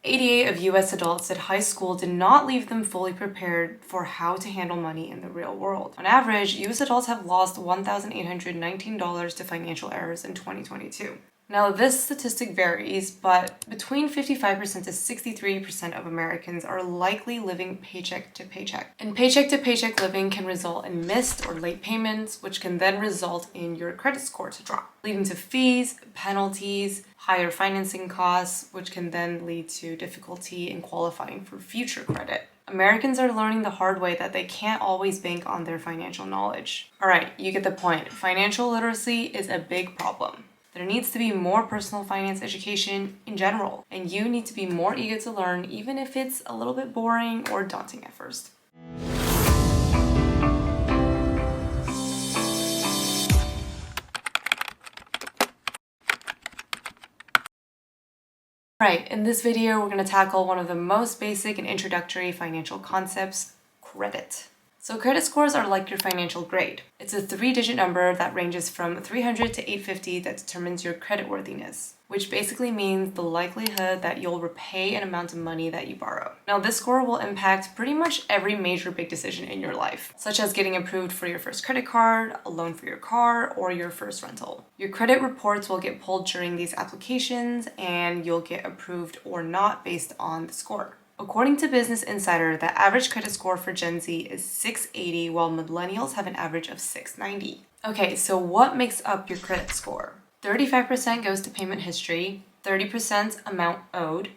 88 of US adults said high school did not leave them fully prepared for how to handle money in the real world. On average, US adults have lost $1,819 to financial errors in 2022. Now, this statistic varies, but between 55% to 63% of Americans are likely living paycheck to paycheck. And paycheck to paycheck living can result in missed or late payments, which can then result in your credit score to drop, leading to fees, penalties, higher financing costs, which can then lead to difficulty in qualifying for future credit. Americans are learning the hard way that they can't always bank on their financial knowledge. All right, you get the point. Financial literacy is a big problem. There needs to be more personal finance education in general, and you need to be more eager to learn, even if it's a little bit boring or daunting at first. Alright, in this video, we're going to tackle one of the most basic and introductory financial concepts, credit. So credit scores are like your financial grade. It's a 3-digit number that ranges from 300 to 850 that determines your creditworthiness, which basically means the likelihood that you'll repay an amount of money that you borrow. Now, this score will impact pretty much every major big decision in your life, such as getting approved for your first credit card, a loan for your car, or your first rental. Your credit reports will get pulled during these applications, and you'll get approved or not based on the score. According to Business Insider, the average credit score for Gen Z is 680, while millennials have an average of 690. Okay, so what makes up your credit score? 35% goes to payment history, 30% amount owed,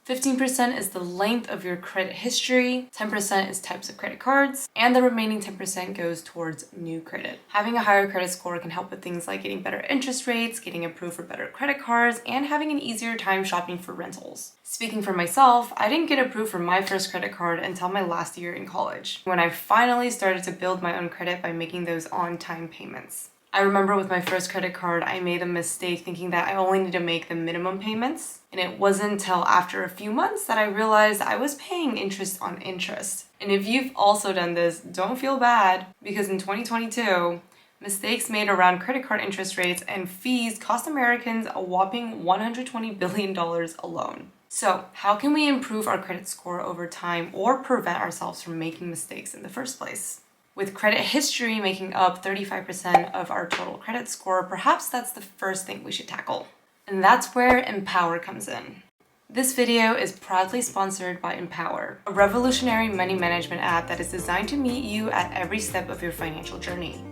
15% is the length of your credit history, 10% is types of credit cards, and the remaining 10% goes towards new credit. Having a higher credit score can help with things like getting better interest rates, getting approved for better credit cards, and having an easier time shopping for rentals. Speaking for myself, I didn't get approved for my first credit card until my last year in college, when I finally started to build my own credit by making those on-time payments. I remember with my first credit card, I made a mistake thinking that I only need to make the minimum payments. And it wasn't until after a few months that I realized I was paying interest on interest. And if you've also done this, don't feel bad, because in 2022, mistakes made around credit card interest rates and fees cost Americans a whopping $120 billion alone. So, how can we improve our credit score over time or prevent ourselves from making mistakes in the first place? With credit history making up 35% of our total credit score, perhaps that's the first thing we should tackle. And that's where Empower comes in. This video is proudly sponsored by Empower, a revolutionary money management app that is designed to meet you at every step of your financial journey.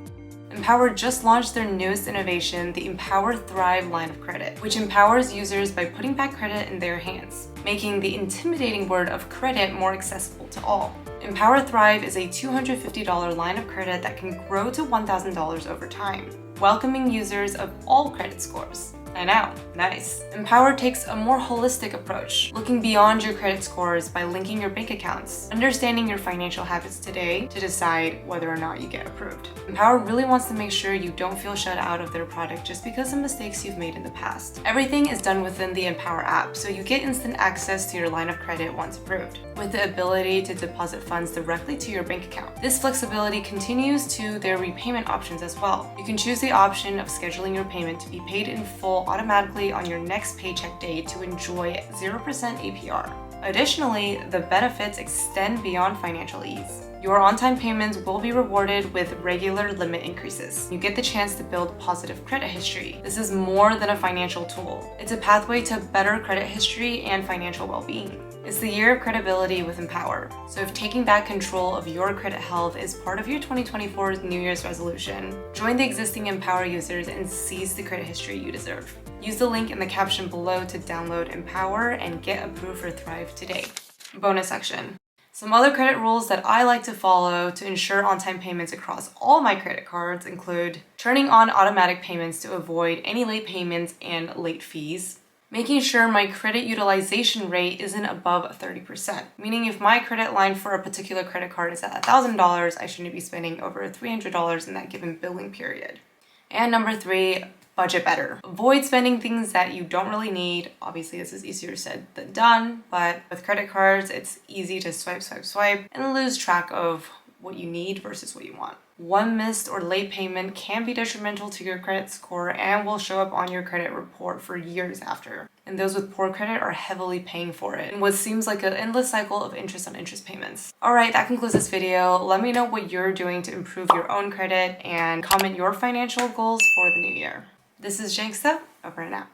Empower just launched their newest innovation, the Empower Thrive line of credit, which empowers users by putting back credit in their hands, making the intimidating word of credit more accessible to all. Empower Thrive is a $250 line of credit that can grow to $1,000 over time, welcoming users of all credit scores. I know, nice. Empower takes a more holistic approach, looking beyond your credit scores by linking your bank accounts, understanding your financial habits today to decide whether or not you get approved. Empower really wants to make sure you don't feel shut out of their product just because of mistakes you've made in the past. Everything is done within the Empower app, so you get instant access to your line of credit once approved, with the ability to deposit funds directly to your bank account. This flexibility continues to their repayment options as well. You can choose the option of scheduling your payment to be paid in full automatically on your next paycheck day to enjoy 0% APR. Additionally, the benefits extend beyond financial ease. Your on-time payments will be rewarded with regular limit increases. You get the chance to build positive credit history. This is more than a financial tool. It's a pathway to better credit history and financial well-being. It's the year of credibility with Empower. So if taking back control of your credit health is part of your 2024 New Year's resolution, join the existing Empower users and seize the credit history you deserve. Use the link in the caption below to download Empower and get approved for Thrive today. Bonus section. Some other credit rules that I like to follow to ensure on-time payments across all my credit cards include turning on automatic payments to avoid any late payments and late fees, making sure my credit utilization rate isn't above 30%, meaning if my credit line for a particular credit card is at $1,000, I shouldn't be spending over $300 in that given billing period. And number 3, budget better. Avoid spending things that you don't really need. Obviously, this is easier said than done, but with credit cards, it's easy to swipe, and lose track of what you need versus what you want. One missed or late payment can be detrimental to your credit score and will show up on your credit report for years after. And those with poor credit are heavily paying for it in what seems like an endless cycle of interest on interest payments. Alright, that concludes this video. Let me know what you're doing to improve your own credit and comment your financial goals for the new year. This is Janksta, over and out.